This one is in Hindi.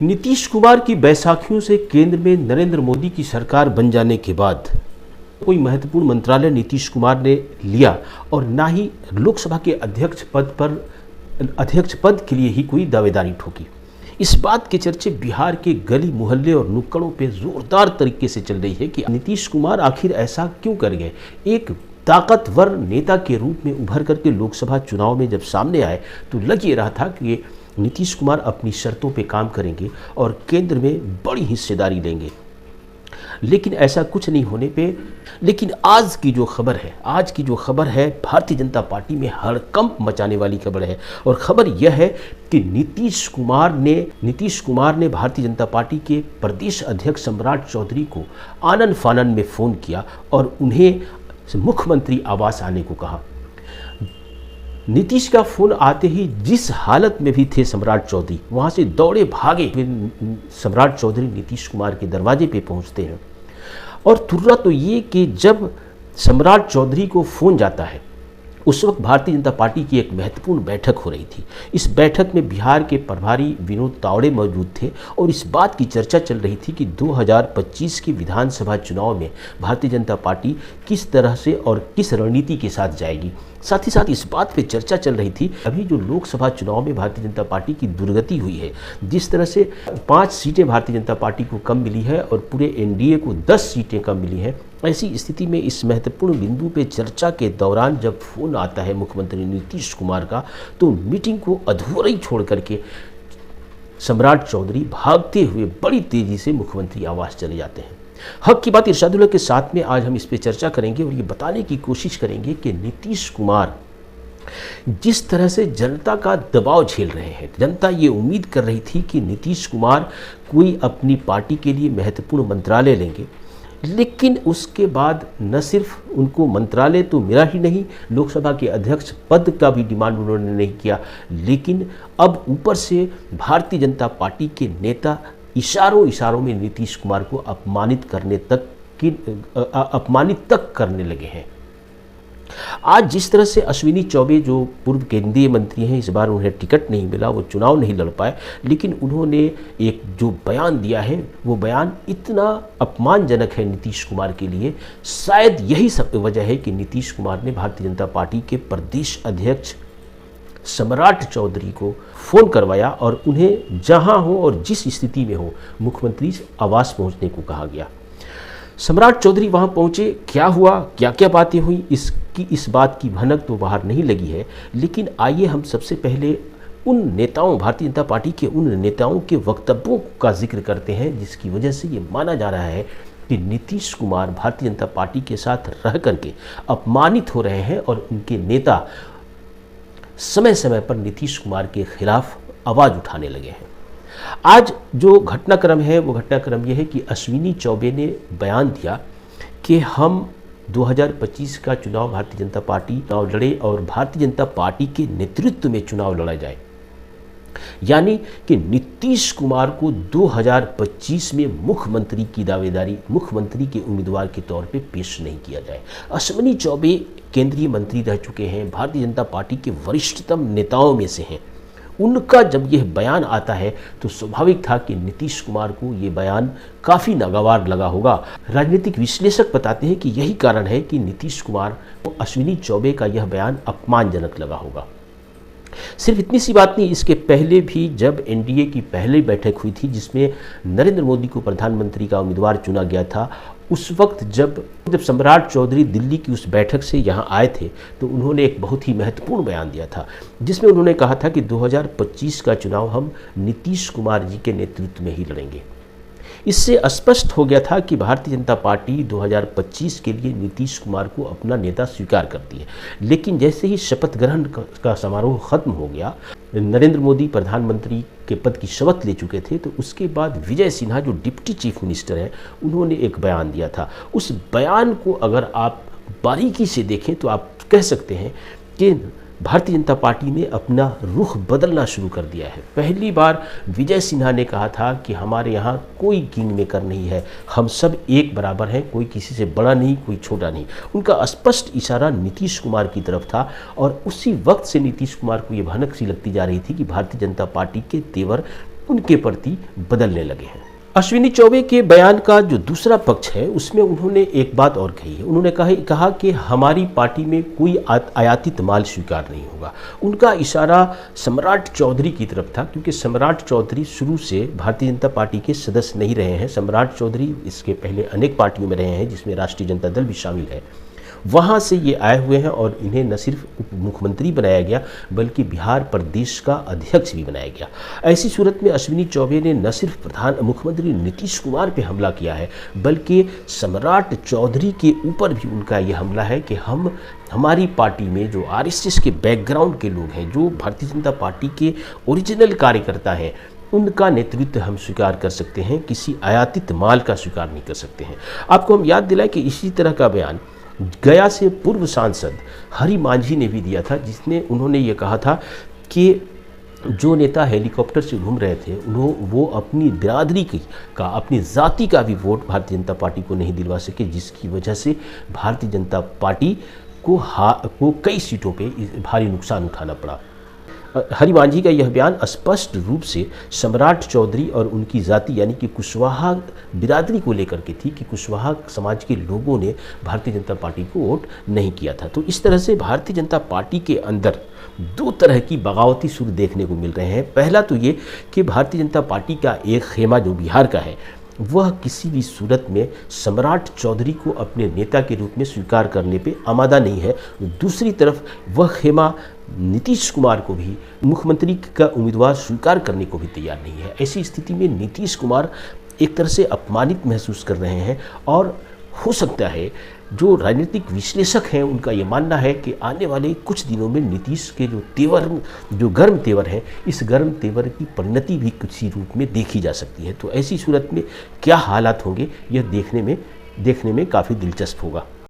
नीतीश कुमार की बैसाखियों से केंद्र में नरेंद्र मोदी की सरकार बन जाने के बाद कोई महत्वपूर्ण मंत्रालय नीतीश कुमार ने लिया और ना ही लोकसभा के अध्यक्ष पद के लिए ही कोई दावेदारी ठोकी। इस बात के चर्चे बिहार के गली मोहल्ले और नुक्कड़ों पे जोरदार तरीके से चल रही है कि नीतीश कुमार आखिर ऐसा क्यों कर गए। एक ताकतवर नेता के रूप में उभर करके लोकसभा चुनाव में जब सामने आए तो लग ये रहा था कि नीतीश कुमार अपनी शर्तों पे काम करेंगे और केंद्र में बड़ी हिस्सेदारी लेंगे, लेकिन ऐसा कुछ नहीं होने पे। लेकिन आज की जो खबर है भारतीय जनता पार्टी में हड़कंप मचाने वाली खबर है। और खबर यह है कि नीतीश कुमार ने भारतीय जनता पार्टी के प्रदेश अध्यक्ष सम्राट चौधरी को आनन फानन में फ़ोन किया और उन्हें मुख्यमंत्री आवास आने को कहा। नीतीश का फोन आते ही जिस हालत में भी थे सम्राट चौधरी, वहां से दौड़े भागे सम्राट चौधरी नीतीश कुमार के दरवाजे पे पहुंचते हैं। और तुरंत तो ये कि जब सम्राट चौधरी को फोन जाता है उस वक्त भारतीय जनता पार्टी की एक महत्वपूर्ण बैठक हो रही थी। इस बैठक में बिहार के प्रभारी विनोद तावड़े मौजूद थे और इस बात की चर्चा चल रही थी कि 2025 के विधानसभा चुनाव में भारतीय जनता पार्टी किस तरह से और किस रणनीति के साथ जाएगी। साथ ही साथ इस बात पे चर्चा चल रही थी अभी जो लोकसभा चुनाव में भारतीय जनता पार्टी की दुर्गति हुई है, जिस तरह से 5 सीटें भारतीय जनता पार्टी को कम मिली है और पूरे एनडीए को 10 सीटें कम मिली हैं। ऐसी स्थिति में इस महत्वपूर्ण बिंदु पे चर्चा के दौरान जब फोन आता है मुख्यमंत्री नीतीश कुमार का, तो मीटिंग को अधूरा ही छोड़ करके सम्राट चौधरी भागते हुए बड़ी तेजी से मुख्यमंत्री आवास चले जाते हैं। हक की बात इरशादुल्लाह के साथ में आज हम इस पे चर्चा करेंगे और ये बताने की कोशिश करेंगे कि नीतीश कुमार जिस तरह से जनता का दबाव झेल रहे हैं, जनता ये उम्मीद कर रही थी कि नीतीश कुमार कोई अपनी पार्टी के लिए महत्वपूर्ण मंत्रालय लेंगे, लेकिन उसके बाद न सिर्फ उनको मंत्रालय तो मिला ही नहीं, लोकसभा के अध्यक्ष पद का भी डिमांड उन्होंने नहीं किया, लेकिन अब ऊपर से भारतीय जनता पार्टी के नेता इशारों में नीतीश कुमार को अपमानित तक करने लगे हैं। आज जिस तरह से अश्विनी चौबे जो पूर्व केंद्रीय मंत्री हैं, इस बार उन्हें टिकट नहीं मिला, वो चुनाव नहीं लड़ पाए, लेकिन उन्होंने एक जो बयान दिया है वो बयान इतना अपमानजनक है नीतीश कुमार के लिए। शायद यही सब वजह है कि नीतीश कुमार ने भारतीय जनता पार्टी के प्रदेश अध्यक्ष सम्राट चौधरी को फ़ोन करवाया और उन्हें जहां हो और जिस स्थिति में हो मुख्यमंत्री आवास पहुंचने को कहा गया। सम्राट चौधरी वहां पहुंचे, क्या हुआ, क्या क्या बातें हुई, इस बात की भनक तो बाहर नहीं लगी है। लेकिन आइए हम सबसे पहले उन नेताओं, भारतीय जनता पार्टी के उन नेताओं के वक्तव्यों का जिक्र करते हैं जिसकी वजह से ये माना जा रहा है कि नीतीश कुमार भारतीय जनता पार्टी के साथ रह करके अपमानित हो रहे हैं और उनके नेता समय समय पर नीतीश कुमार के खिलाफ आवाज़ उठाने लगे हैं। आज जो घटनाक्रम है वो घटनाक्रम यह है कि अश्विनी चौबे ने बयान दिया कि हम 2025 का चुनाव भारतीय जनता पार्टी चुनाव लड़े और भारतीय जनता पार्टी के नेतृत्व में चुनाव लड़ा जाए, यानी कि नीतीश कुमार को 2025 में मुख्यमंत्री की दावेदारी मुख्यमंत्री के उम्मीदवार के तौर पे पेश नहीं किया जाए। अश्विनी चौबे केंद्रीय मंत्री रह चुके हैं, भारतीय जनता पार्टी के वरिष्ठतम नेताओं में से हैं। उनका जब यह बयान आता है तो स्वाभाविक था कि नीतीश कुमार को ये बयान काफ़ी नागवार लगा होगा। राजनीतिक विश्लेषक बताते हैं कि यही कारण है कि नीतीश कुमार को अश्विनी चौबे का यह बयान अपमानजनक लगा होगा। सिर्फ इतनी सी बात नहीं, इसके पहले भी जब एनडीए की पहली बैठक हुई थी जिसमें नरेंद्र मोदी को प्रधानमंत्री का उम्मीदवार चुना गया था, उस वक्त जब सम्राट चौधरी दिल्ली की उस बैठक से यहाँ आए थे तो उन्होंने एक बहुत ही महत्वपूर्ण बयान दिया था जिसमें उन्होंने कहा था कि 2025 का चुनाव हम नीतीश कुमार जी के नेतृत्व में ही लड़ेंगे। इससे स्पष्ट हो गया था कि भारतीय जनता पार्टी 2025 के लिए नीतीश कुमार को अपना नेता स्वीकार करती है। लेकिन जैसे ही शपथ ग्रहण का समारोह खत्म हो गया, नरेंद्र मोदी प्रधानमंत्री के पद की शपथ ले चुके थे, तो उसके बाद विजय सिन्हा जो डिप्टी चीफ मिनिस्टर हैं उन्होंने एक बयान दिया था। उस बयान को अगर आप बारीकी से देखें तो आप कह सकते हैं कि भारतीय जनता पार्टी ने अपना रुख बदलना शुरू कर दिया है। पहली बार विजय सिन्हा ने कहा था कि हमारे यहाँ कोई किंग मेकर नहीं है, हम सब एक बराबर हैं, कोई किसी से बड़ा नहीं, कोई छोटा नहीं। उनका स्पष्ट इशारा नीतीश कुमार की तरफ था और उसी वक्त से नीतीश कुमार को ये भनक सी लगती जा रही थी कि भारतीय जनता पार्टी के तेवर उनके प्रति बदलने लगे हैं। अश्विनी चौबे के बयान का जो दूसरा पक्ष है उसमें उन्होंने एक बात और कही है। उन्होंने कहा कि हमारी पार्टी में कोई आयातित माल स्वीकार नहीं होगा। उनका इशारा सम्राट चौधरी की तरफ था, क्योंकि सम्राट चौधरी शुरू से भारतीय जनता पार्टी के सदस्य नहीं रहे हैं। सम्राट चौधरी इसके पहले अनेक पार्टियों में रहे हैं, जिसमें राष्ट्रीय जनता दल भी शामिल है। वहाँ से ये आए हुए हैं और इन्हें न सिर्फ उप मुख्यमंत्री बनाया गया बल्कि बिहार प्रदेश का अध्यक्ष भी बनाया गया। ऐसी सूरत में अश्विनी चौबे ने न सिर्फ मुख्यमंत्री नीतीश कुमार पे हमला किया है बल्कि सम्राट चौधरी के ऊपर भी उनका ये हमला है कि हमारी पार्टी में जो आरएसएस के बैकग्राउंड के लोग हैं, जो भारतीय जनता पार्टी के ओरिजिनल कार्यकर्ता हैं, उनका नेतृत्व हम स्वीकार कर सकते हैं, किसी आयातित माल का स्वीकार नहीं कर सकते हैं। आपको हम याद दिलाएं कि इसी तरह का बयान गया से पूर्व सांसद हरि मांझी ने भी दिया था, जिसने उन्होंने ये कहा था कि जो नेता हेलीकॉप्टर से घूम रहे थे वो अपनी बिरादरी का अपनी जाति का भी वोट भारतीय जनता पार्टी को नहीं दिलवा सके, जिसकी वजह से भारतीय जनता पार्टी को कई सीटों पे भारी नुकसान उठाना पड़ा। हरि मांझी का यह बयान स्पष्ट रूप से सम्राट चौधरी और उनकी जाति यानी कि कुशवाहा बिरादरी को लेकर के थी कि कुशवाहा समाज के लोगों ने भारतीय जनता पार्टी को वोट नहीं किया था। तो इस तरह से भारतीय जनता पार्टी के अंदर दो तरह की बगावती सुर देखने को मिल रहे हैं। पहला तो ये कि भारतीय जनता पार्टी का एक खेमा जो बिहार का है वह किसी भी सूरत में सम्राट चौधरी को अपने नेता के रूप में स्वीकार करने पे आमादा नहीं है। दूसरी तरफ वह खेमा नीतीश कुमार को भी मुख्यमंत्री का उम्मीदवार स्वीकार करने को भी तैयार नहीं है। ऐसी स्थिति में नीतीश कुमार एक तरह से अपमानित महसूस कर रहे हैं और हो सकता है जो राजनीतिक विश्लेषक हैं उनका ये मानना है कि आने वाले कुछ दिनों में नीतीश के जो गर्म तेवर हैं, इस गर्म तेवर की परिणति भी किसी रूप में देखी जा सकती है। तो ऐसी सूरत में क्या हालात होंगे यह देखने में काफ़ी दिलचस्प होगा।